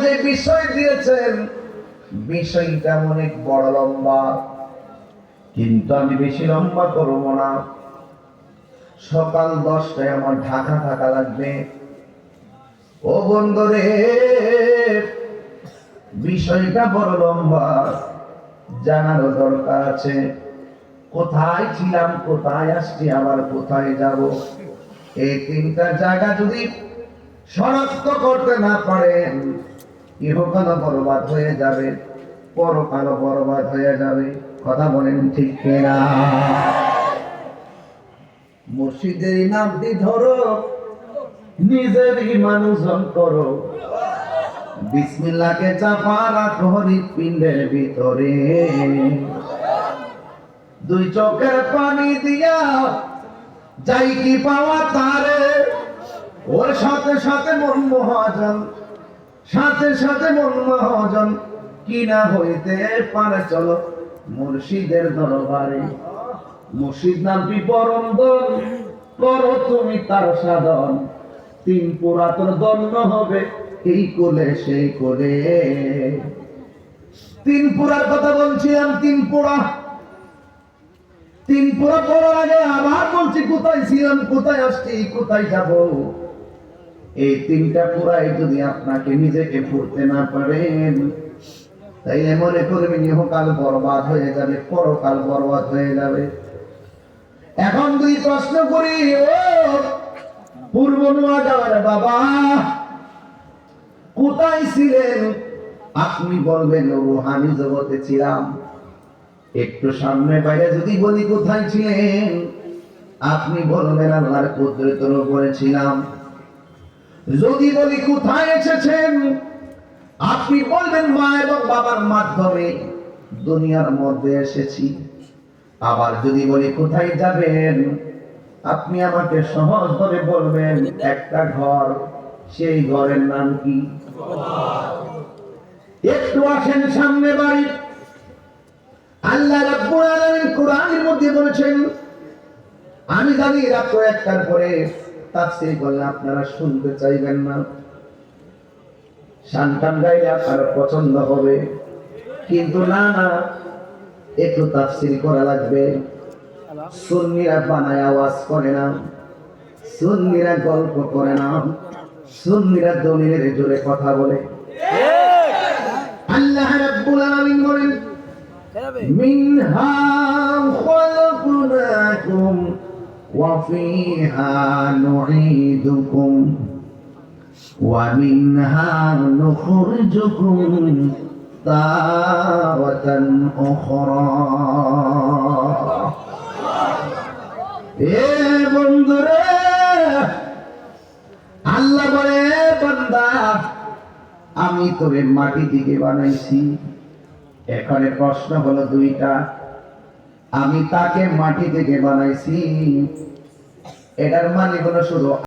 যে বিষয় দিয়েছেন বিষয়টা অনেক বড় লম্বা, কিন্তু আমি বেশি লম্বা করব না। সকাল 10টায় আমার ঢাকা থাকা লাগবে। ও বন্ধুরে, বিষয়টা বড় লম্বা, জানারও দরকার আছে। কোথায় ছিলাম, কোথায় আসছি, আবার কোথায় যাব, এই তিনটা জায়গা যদি শনাক্ত করতে না পারেন, ইহকাল বরবাদ হয়ে যাবে, পরকাল বরবাদ হয়ে যাবে। কথা বলেন ঠিক কিনা? মুর্শিদের নামটি ধরো, নিজেরই মানুষজন করো, বিসমিল্লাহকে চাপা রাখো হৃৎপিণ্ডের ভিতরে। দুই চোখের পানি দিয়া যাই কি পাওয়া তারে, ওর সাথে সাথে মন মহাজন, সাথে সাথে মন মহাজন, কিনা হইতে পারে চলো মুর্শিদের দরবারে। মুর্শিদ নামটি পরম ধন, করো তুমি তার সাধন, তিন পুরাতন দন্য হবে এই কোলে সেই কোলে। তিন পুরার কথা বলছিলাম, তিন পুরা, তিন পুরা পড়ার আগে আবার বলছি কোথায় ছিলাম, কোথায় আসছি, কোথায় যাব। এই তিনটা পুরাই যদি আপনাকে নিজেকে পড়তে না পারেন, তাইলে মনে করবেন ইহকাল বরবাদ হয়ে যাবে, পরকাল বরবাদ হয়ে যাবে। এখন দুই প্রশ্ন করি, ও পূর্ব নোয়াগাঁওয়ের বাবা, কোথায় ছিলেন? আপনি বলবেন রুহানি জগতে ছিলাম। একটু সামনে বাইরে যদি বলি কোথায় ছিলেন, আপনি বলবেন আল্লাহর কুদরতের উপরে ছিলাম। যদি বলি কোথায় এসেছেন, আপনি বলবেন মা এবং বাবার মাধ্যমে দুনিয়ার মধ্যে এসেছি। আবার যদি বলি কোথায় যাবেন, আপনি আমাকে সহজ ভাবে বলবেন একটা ঘর, সেই ঘরের নাম কি? একটু আসেন সামনে বাড়ি। আল্লাহ রাব্বুল আলামিন কোরআনের মধ্যে বলেছেন, আমি জানি রাত 1টার পরে তাফসীর করলে আপনারা শুনতে চাইবেন না, শানটান গাইলে আপনার পছন্দ হবে, কিন্তু না না, একটু তাফসীর করা লাগবে। সুন্নিরা বানায় আওয়াজ করে না, সুন্নিরা গল্প করে না, সুন্নিরা দলিলের জোরে কথা বলে। আল্লাহ রাব্বুল আলামিন বলেন, মিনহা খালাকনাকুম ওয়া ফিহা নুঈদুকুম ওয়া মিনহা নুখরিজুকুম তাওয়াতান উখরা। এ বন্ধুরে, আল্লাহ বলে, বান্দা আমি তোরে মাটি থেকে বানাইছি। এখানে প্রশ্ন হলো দুইটা, আমি তাকে মাটি থেকে বানাইছি, এটার মানে হলো শুধু